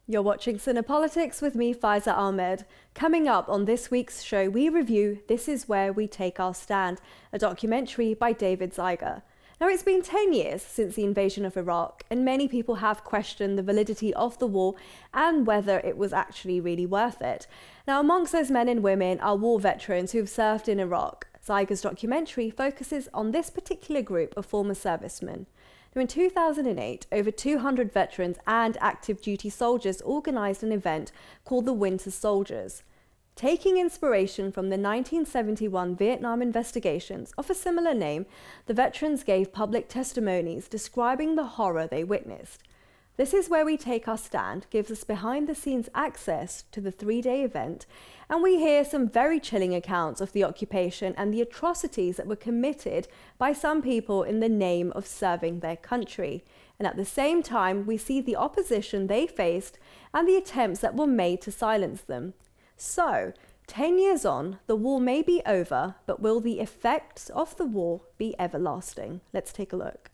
You're watching Cinepolitics with me, Faiza Ahmed. Coming up on this week's show, we review This Is Where We Take Our Stand, a documentary by David Zeiger. Now, it's been 10 years since the invasion of Iraq, and many people have questioned the validity of the war and whether it was actually really worth it. Now, amongst those men and women are war veterans who've served in Iraq. Zeiger's documentary focuses on this particular group of former servicemen. Now, in 2008, over 200 veterans and active duty soldiers organised an event called the Winter Soldiers. Taking inspiration from the 1971 Vietnam investigations of a similar name, the veterans gave public testimonies describing the horror they witnessed. This Is Where We Take Our Stand gives us behind-the-scenes access to the three-day event, and we hear some very chilling accounts of the occupation and the atrocities that were committed by some people in the name of serving their country. And at the same time, we see the opposition they faced and the attempts that were made to silence them. So, 10 years on, the war may be over, but will the effects of the war be everlasting? Let's take a look.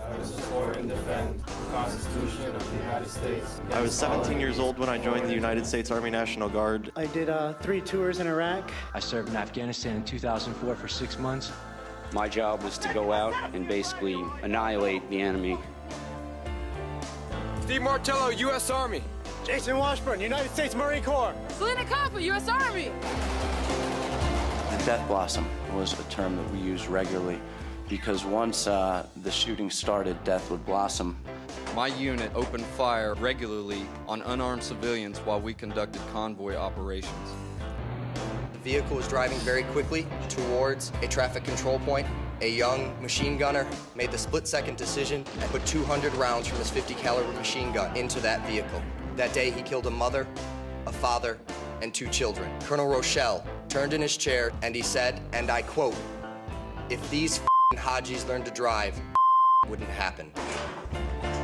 I will support and defend the Constitution of the United States. I was 17 years old when I joined the United States Army National Guard. I did 3 tours in Iraq. I served in Afghanistan in 2004 for 6 months. My job was to go out and basically annihilate the enemy. Steve Martello, U.S. Army. Jason Washburn, United States Marine Corps. Selena Coppa, U.S. Army. The death blossom was a term that we used regularly because once the shooting started, death would blossom. My unit opened fire regularly on unarmed civilians while we conducted convoy operations. The vehicle was driving very quickly towards a traffic control point. A young machine gunner made the split-second decision and put 200 rounds from his 50 caliber machine gun into that vehicle. That day he killed a mother, a father, and 2 children. Colonel Rochelle turned in his chair and he said, and I quote, "If these Hajis learned to drive, wouldn't happen."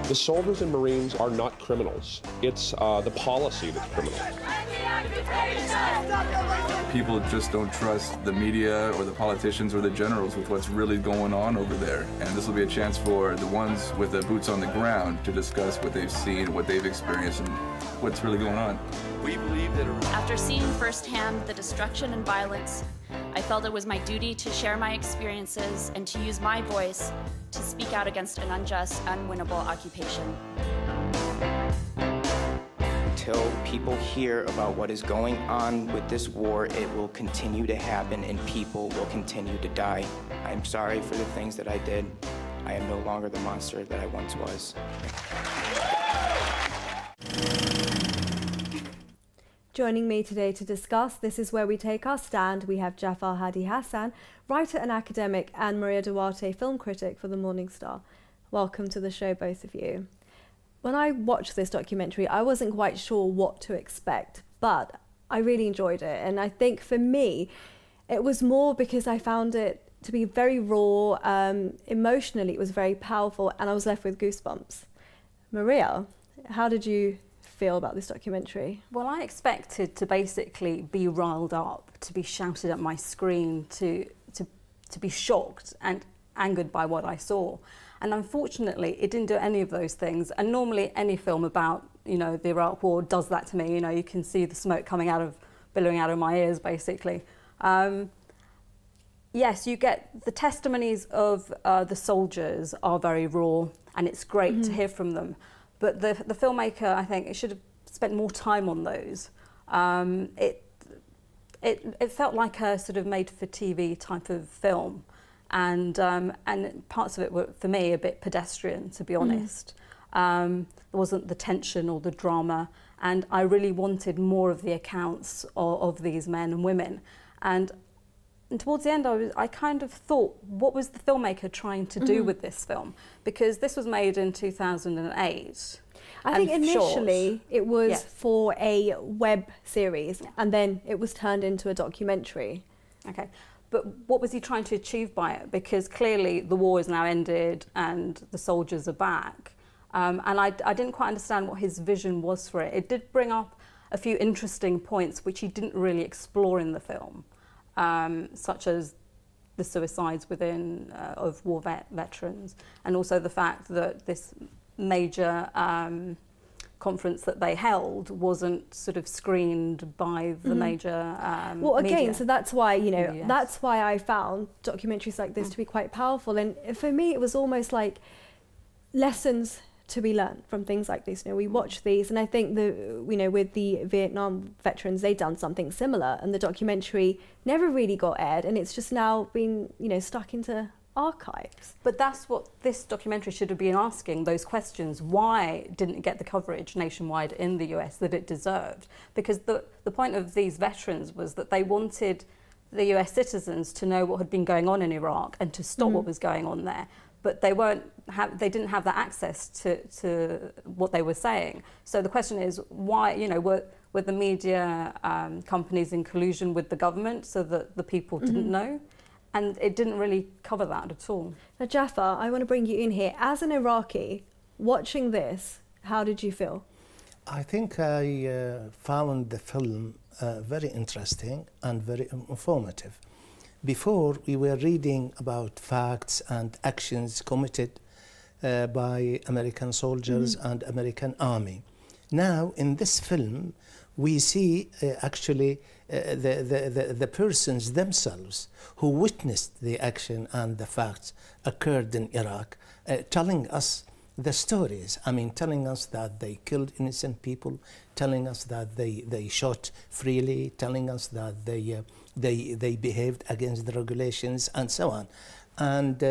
The soldiers and Marines are not criminals. It's the policy that's criminal. People just don't trust the media or the politicians or the generals with what's really going on over there. And this will be a chance for the ones with the boots on the ground to discuss what they've seen, what they've experienced, and what's really going on. We believe that after seeing firsthand the destruction and violence, I felt it was my duty to share my experiences and to use my voice to speak out against an unjust, unwinnable occupation. Until people hear about what is going on with this war, it will continue to happen and people will continue to die. I'm sorry for the things that I did. I am no longer the monster that I once was. Joining me today to discuss This Is Where We Take Our Stand, we have Jafar, Hadi, Hassan, writer and academic, and Maria Duarte, film critic for the Morning Star. Welcome to the show, both of you. When I watched this documentary, I wasn't quite sure what to expect, but I really enjoyed it. And I think for me, it was more because I found it to be very raw, emotionally, it was very powerful, and I was left with goosebumps. Maria, how did you feel about this documentary? Well, I expected to basically be riled up, to be shouted at my screen, to be shocked and angered by what I saw. And unfortunately, it didn't do any of those things. And normally any film about, you know, the Iraq War does that to me. You know, you can see the smoke billowing out of my ears, basically. Yes, you get the testimonies of the soldiers are very raw, and it's great to hear from them. But the filmmaker, I think, it should have spent more time on those. It felt like a sort of made-for-TV type of film. And parts of it were, for me, a bit pedestrian, to be honest. There wasn't the tension or the drama, and I really wanted more of the accounts of these men and women. And towards the end, I kind of thought, what was the filmmaker trying to do with this film? Because this was made in 2008. I think initially it was for a web series, and then it was turned into a documentary. Okay. But what was he trying to achieve by it? Because clearly the war is now ended and the soldiers are back. And I didn't quite understand what his vision was for it. It did bring up a few interesting points which he didn't really explore in the film, such as the suicides within of war veterans, and also the fact that this major conference that they held wasn't sort of screened by the major well, again, media. so that's why, you know, that's why I found documentaries like this to be quite powerful. And for me, it was almost like lessons to be learned from things like this. You know, we watch these, and I think you know, with the Vietnam veterans, they'd done something similar, and the documentary never really got aired, and it's just now been, you know, stuck into archives. But that's what this documentary should have been asking, those questions. Why didn't it get the coverage nationwide in the US that it deserved? Because the point of these veterans was that they wanted the US citizens to know what had been going on in Iraq and to stop what was going on there. But they didn't have that access to what they were saying. So the question is, why, you know, were the media companies in collusion with the government so that the people didn't know? And it didn't really cover that at all. Now, Jafar, I want to bring you in here. As an Iraqi, watching this, how did you feel? I think I found the film very interesting and very informative. Before, we were reading about facts and actions committed by American soldiers and American army. Now, in this film, we see actually the persons themselves who witnessed the action and the facts occurred in Iraq, telling us the stories. I mean, telling us that they killed innocent people, telling us that they shot freely, telling us that they behaved against the regulations, and so on. And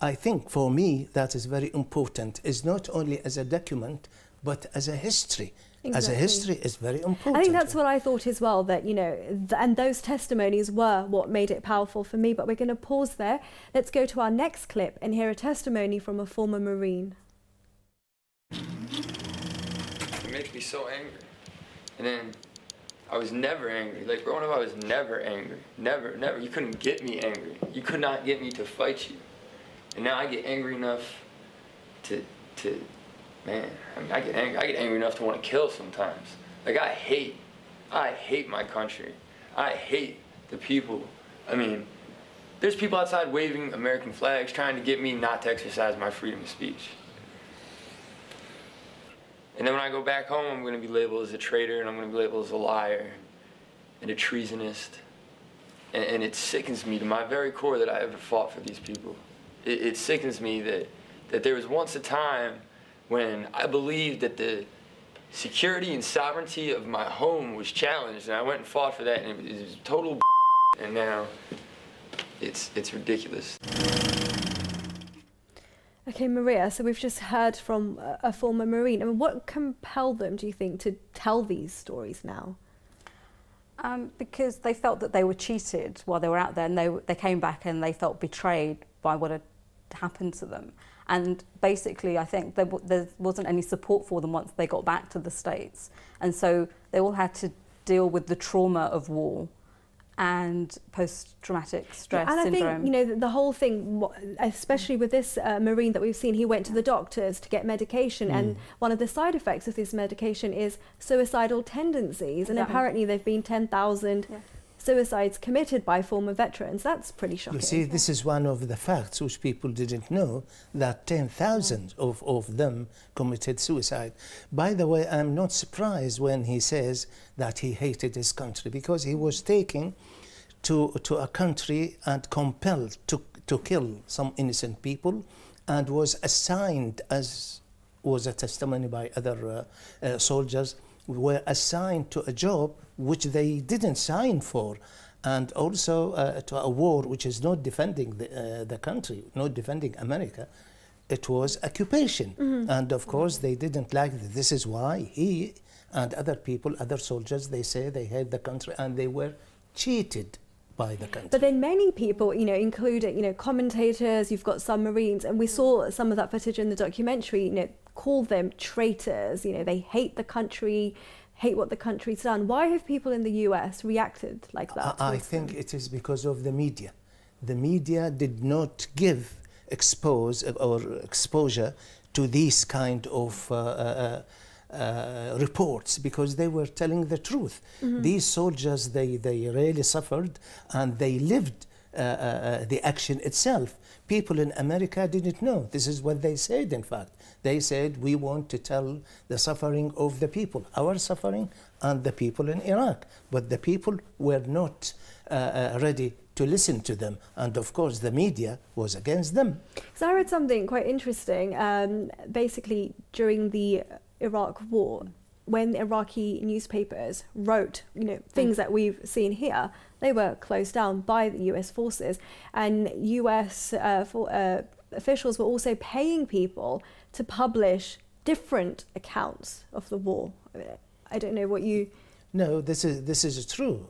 I think for me that is very important. It's not only as a document, but as a history. Exactly. As a history is very important. I think that's what I thought as well, that, you know, and those testimonies were what made it powerful for me. But we're going to pause there. Let's go to our next clip and hear a testimony from a former Marine. It makes me so angry. And then I was never angry. Like, growing up, I was never angry. Never, never. You couldn't get me angry. You could not get me to fight you. And now I get angry enough to man, I mean, I get angry enough to want to kill sometimes. Like, I hate my country. I hate the people. I mean, there's people outside waving American flags trying to get me not to exercise my freedom of speech. And then when I go back home, I'm going to be labeled as a traitor, and I'm going to be labeled as a liar and a treasonist. And it sickens me to my very core that I ever fought for these people. It sickens me that there was once a time when I believed that the security and sovereignty of my home was challenged, and I went and fought for that, and it was total and now it's ridiculous. Okay, Maria, so we've just heard from a former Marine. I mean, what compelled them, do you think, to tell these stories now? Because they felt that they were cheated while they were out there, and they came back and they felt betrayed by what had happened to them. And basically, I think there wasn't any support for them once they got back to the States. And so they all had to deal with the trauma of war and post-traumatic stress syndrome. And I think, you know, the whole thing, especially with this Marine that we've seen, he went to the doctors to get medication, and one of the side effects of this medication is suicidal tendencies. And apparently there've been 10,000 suicides committed by former veterans. That's pretty shocking. You see, this is one of the facts which people didn't know, that 10,000 of them committed suicide. By the way, I'm not surprised when he says that he hated his country, because he was taken to a country and compelled to kill some innocent people, and was assigned, as was a testimony by other soldiers, were assigned to a job which they didn't sign for, and also to a war which is not defending the country, not defending America. It was occupation. And of course they didn't like it. This is why he and other people, other soldiers, they say they hate the country, and they were cheated by the country. But then many people, you know, including, you know, commentators, you've got some Marines, and we saw some of that footage in the documentary, you know, call them traitors. You know, they hate the country, hate what the country's done. Why have people in the US reacted like that? I think it is because of the media. The media did not give exposure to these kind of reports, because they were telling the truth. These soldiers, they really suffered, and they lived the action itself. People in America didn't know. This is what they said, in fact. They said, we want to tell the suffering of the people, our suffering and the people in Iraq. But the people were not ready to listen to them. And of course, the media was against them. So I read something quite interesting. Basically, during the Iraq war, when Iraqi newspapers wrote, things that we've seen here, they were closed down by the US forces, and US officials were also paying people to publish different accounts of the war. I don't know what you... No, this is true.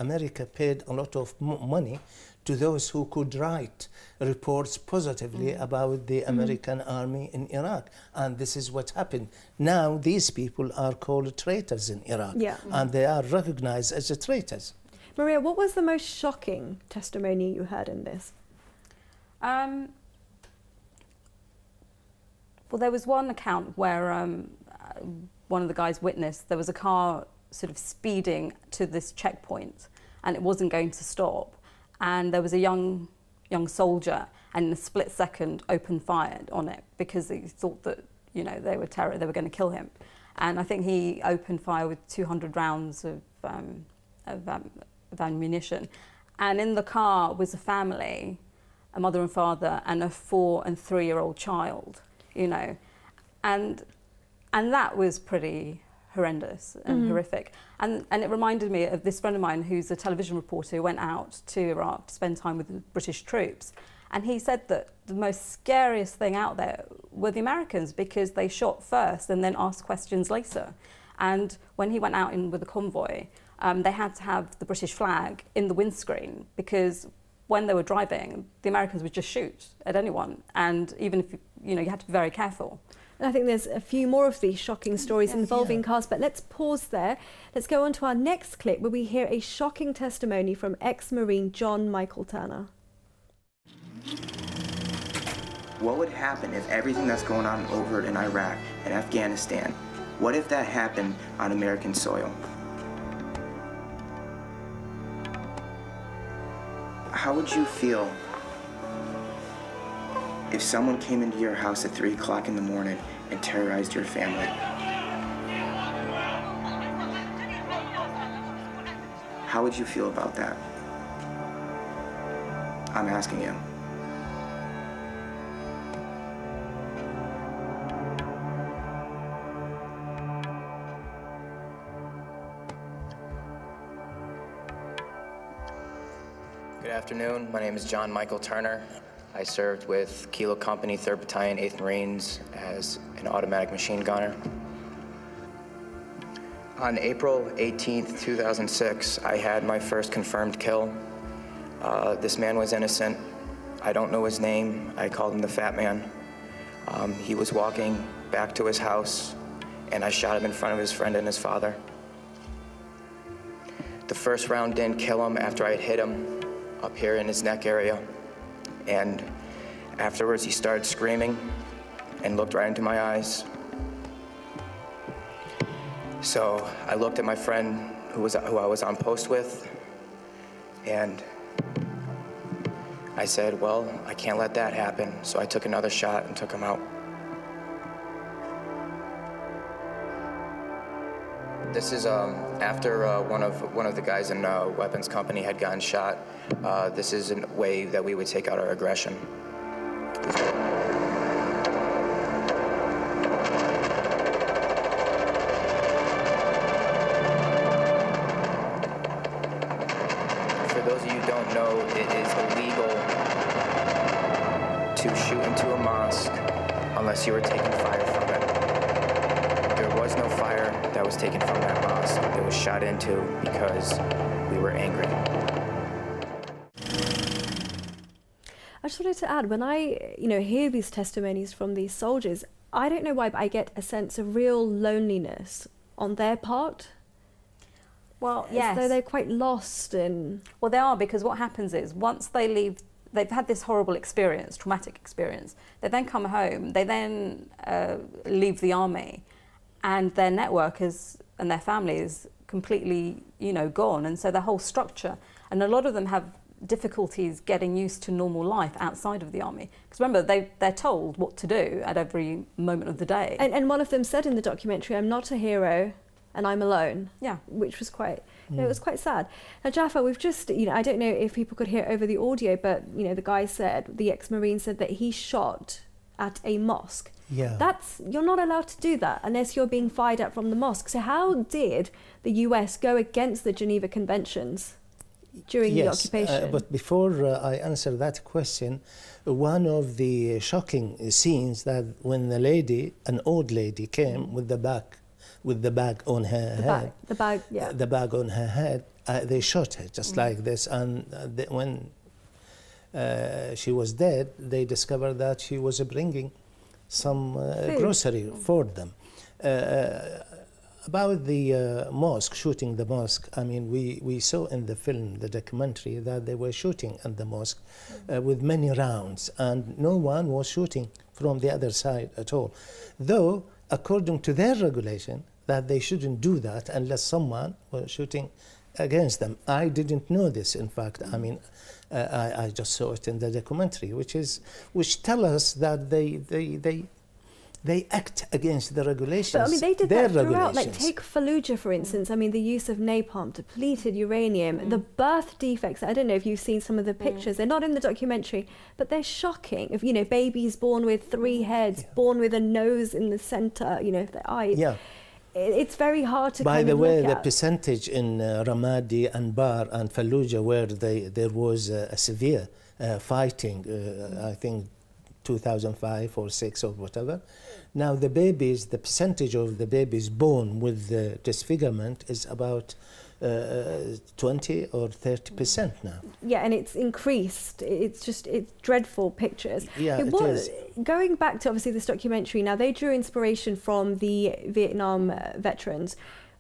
America paid a lot of money to those who could write reports positively about the American army in Iraq. And this is what happened. Now these people are called traitors in Iraq, and they are recognized as traitors. Maria, what was the most shocking testimony you heard in this? Well, there was one account where one of the guys witnessed there was a car sort of speeding to this checkpoint and it wasn't going to stop. And there was a young soldier, and in a split second opened fire on it because he thought that they were they were going to kill him. And I think he opened fire with 200 rounds of ammunition. And in the car was a family, a mother and father, and a 4- and 3-year-old child. And that was pretty horrendous and horrific. And it reminded me of this friend of mine who's a television reporter who went out to Iraq to spend time with the British troops. And he said that the most scariest thing out there were the Americans, because they shot first and then asked questions later. And when he went out in with the convoy, they had to have the British flag in the windscreen, because when they were driving, the Americans would just shoot at anyone. And even if, you had to be very careful. And I think there's a few more of these shocking stories involving cars, but let's pause there. Let's go on to our next clip where we hear a shocking testimony from ex-Marine John Michael Turner. What would happen if everything that's going on over in Iraq and Afghanistan, what if that happened on American soil? How would you feel if someone came into your house at 3 o'clock in the morning and terrorized your family? How would you feel about that? I'm asking you. Good afternoon. My name is John Michael Turner. I served with Kilo Company, 3rd Battalion, 8th Marines as an automatic machine gunner. On April 18th, 2006, I had my first confirmed kill. This man was innocent. I don't know his name. I called him the Fat Man. He was walking back to his house, and I shot him in front of his friend and his father. The first round didn't kill him after I had hit him up here in his neck area. And afterwards, he started screaming and looked right into my eyes. So I looked at my friend who I was on post with, and I said, well, I can't let that happen. So I took another shot and took him out. This is after one of the guys in weapons company had gotten shot. This is a way that we would take out our aggression. For those of you who don't know, it is illegal to shoot into a mosque unless you were taking fire from it. There was no fire that was taken from that mosque. It was shot into because we were angry. I just wanted to add, when I hear these testimonies from these soldiers, I don't know why, but I get a sense of real loneliness on their part. Well, yes. As though they're quite lost in... Well, they are, because what happens is once they leave, they've had this horrible experience, traumatic experience, they then come home, they then leave the army, and their network and their family is completely, gone, and so their whole structure, and a lot of them have difficulties getting used to normal life outside of the army. Because remember, they're told what to do at every moment of the day. And one of them said in the documentary, "I'm not a hero and I'm alone." Yeah. Which was quite, it was quite sad. Now, Jafar, we've just, I don't know if people could hear over the audio, but, the guy said, the ex-Marine said that he shot at a mosque. Yeah. You're not allowed to do that unless you're being fired at from the mosque. So how did the US go against the Geneva Conventions during the occupation? But before I answer that question, one of the shocking scenes that when the lady, an old lady, came with the bag on her head, the bag on her head, they shot her just like this, and when she was dead, they discovered that she was bringing some grocery for them. About the mosque, shooting the mosque, I mean, we saw in the film, the documentary, that they were shooting at the mosque with many rounds, and no one was shooting from the other side at all. Though, according to their regulation, that they shouldn't do that unless someone was shooting against them. I didn't know this, in fact. I mean, I just saw it in the documentary, which tell us that they act against the regulations. But I mean, they did that throughout. Like, take Fallujah, for instance. I mean, the use of napalm, depleted uranium, the birth defects. I don't know if you've seen some of the pictures. They're not in the documentary, but they're shocking. If babies born with 3 heads, born with a nose in the center, the eye. Yeah. It's very hard to. By the way, the percentage in Ramadi and Bar and Fallujah, where there was a severe fighting, I think 2005 or 6 or whatever. Now the percentage of the babies born with disfigurement is about 20 or 30% now. Yeah, and it's increased. It's dreadful pictures. Yeah, it is. Going back to obviously this documentary, now they drew inspiration from the Vietnam veterans.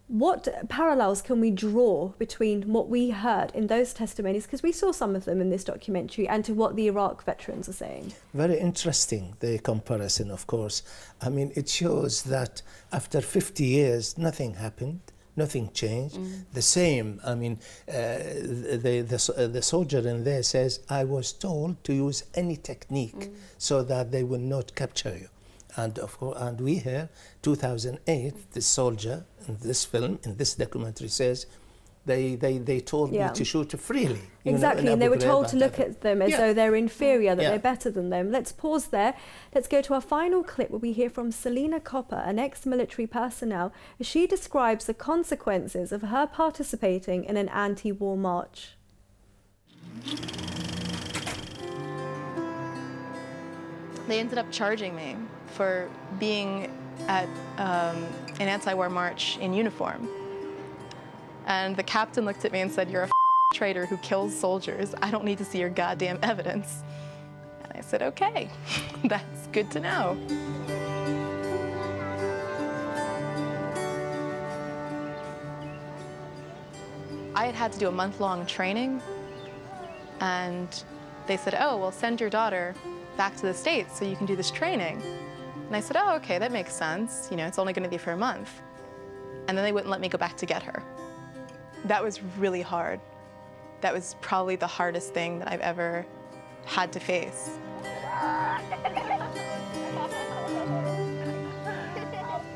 What parallels can we draw between what we heard in those testimonies, because we saw some of them in this documentary, and to what the Iraq veterans are saying? Very interesting, the comparison, of course. I mean, it shows that after 50 years, nothing happened. Nothing changed. The same. I mean, the soldier in there says, "I was told to use any technique so that they will not capture you." And of course, and we hear 2008, the soldier in this film, in this documentary, says, they told me to shoot freely. Exactly, and they were told to look at them as though they're inferior, that they're better than them. Let's pause there. Let's go to our final clip where we hear from Selina Copper, an ex-military personnel, as she describes the consequences of her participating in an anti-war march. They ended up charging me for being at an anti-war march in uniform. And the captain looked at me and said, "You're a traitor who kills soldiers. I don't need to see your goddamn evidence." And I said, "Okay, that's good to know." I had to do a month-long training, and they said, "Oh, well, send your daughter back to the States so you can do this training." And I said, "Oh, okay, that makes sense. It's only going to be for a month." And then they wouldn't let me go back to get her. That was really hard. That was probably the hardest thing that I've ever had to face. I'll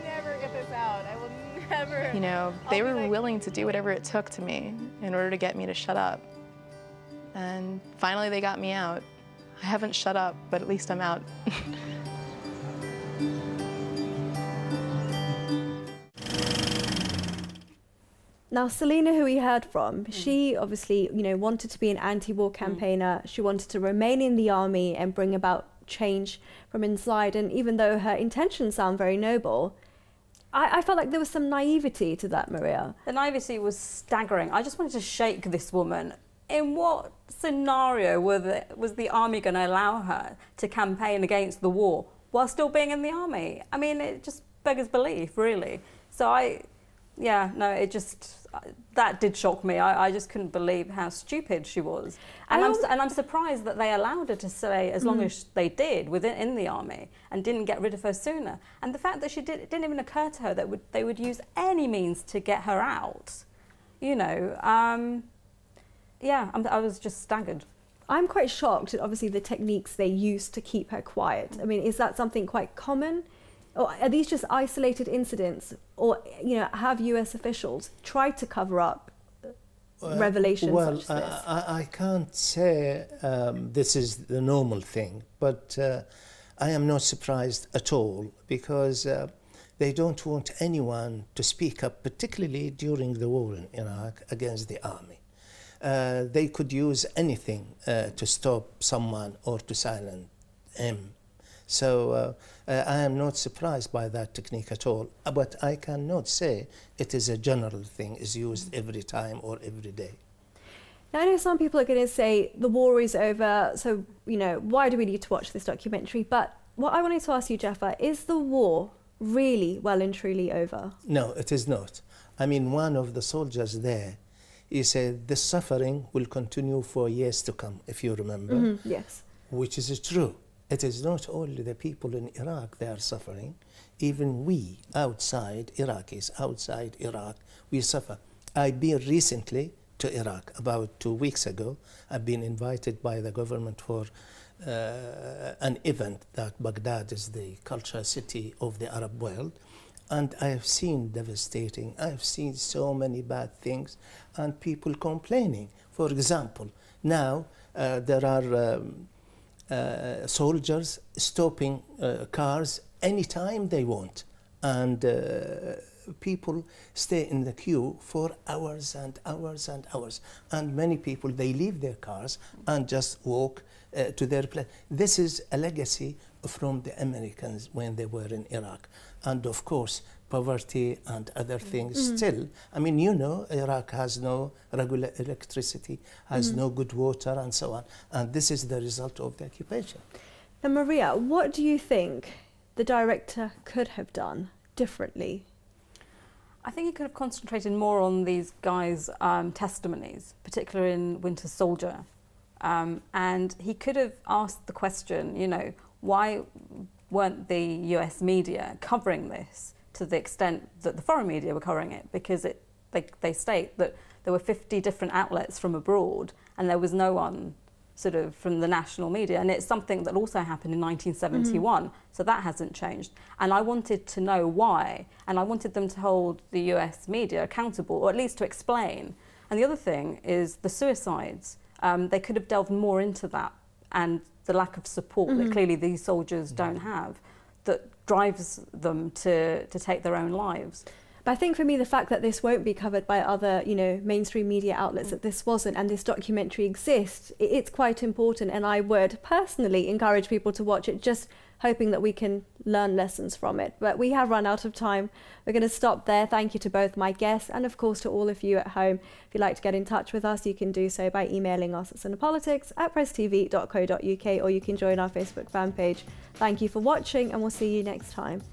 never get this out. I will never. They were willing to do whatever it took to me in order to get me to shut up. And finally they got me out. I haven't shut up, but at least I'm out. Now, Selina, who we heard from, she obviously, wanted to be an anti-war campaigner. She wanted to remain in the army and bring about change from inside. And even though her intentions sound very noble, I felt like there was some naivety to that, Maria. The naivety was staggering. I just wanted to shake this woman. In what scenario was the army going to allow her to campaign against the war while still being in the army? I mean, it just beggars belief, really. So that did shock me. I just couldn't believe how stupid she was. And I'm surprised that they allowed her to stay as long as they did in the army and didn't get rid of her sooner. And the fact that it didn't even occur to her that they would use any means to get her out, Yeah, I was just staggered. I'm quite shocked at obviously the techniques they used to keep her quiet. I mean, is that something quite common? Or are these just isolated incidents? Or, you know, have US officials tried to cover up revelations such as this? I can't say this is the normal thing, but I am not surprised at all, because they don't want anyone to speak up, particularly during the war in Iraq against the army. They could use anything to stop someone or to silence him. So I am not surprised by that technique at all, but I cannot say it is a general thing, is used every time or every day. Now, I know some people are going to say the war is over, so, you know, why do we need to watch this documentary? But what I wanted to ask you, Jafar, is the war really well and truly over? No, it is not. I mean, one of the soldiers there, he said the suffering will continue for years to come, if you remember. Yes. Which is true. It is not only the people in Iraq that are suffering. Even we, outside Iraqis, outside Iraq, we suffer. I've been recently to Iraq, about 2 weeks ago. I've been invited by the government for an event that Baghdad is the cultural city of the Arab world. And I have seen devastating, I have seen so many bad things and people complaining. For example, now there are soldiers stopping cars anytime they want, and people stay in the queue for hours and hours and hours. And many people, they leave their cars and just walk to their place. This is a legacy from the Americans when they were in Iraq. And of course, poverty and other things still. I mean, you know, Iraq has no regular electricity, has no good water and so on. And this is the result of the occupation. And Maria, what do you think the director could have done differently? I think he could have concentrated more on these guys' testimonies, particularly in Winter Soldier. And he could have asked the question, you know, why weren't the US media covering this to the extent that the foreign media were covering it? Because they state that there were 50 different outlets from abroad and there was no one sort of from the national media. And it's something that also happened in 1971, so that hasn't changed. And I wanted to know why, and I wanted them to hold the US media accountable, or at least to explain. And the other thing is the suicides. They could have delved more into that, and the lack of support that clearly these soldiers don't have, that drives them to take their own lives. But I think for me, the fact that this won't be covered by other, you know, mainstream media outlets, that this wasn't, and this documentary exists, it's quite important. And I would personally encourage people to watch it, just hoping that we can learn lessons from it. But we have run out of time. We're going to stop there. Thank you to both my guests, and of course to all of you at home. If you'd like to get in touch with us, you can do so by emailing us at cinepolitics@presstv.co.uk, or you can join our Facebook fan page. Thank you for watching, and we'll see you next time.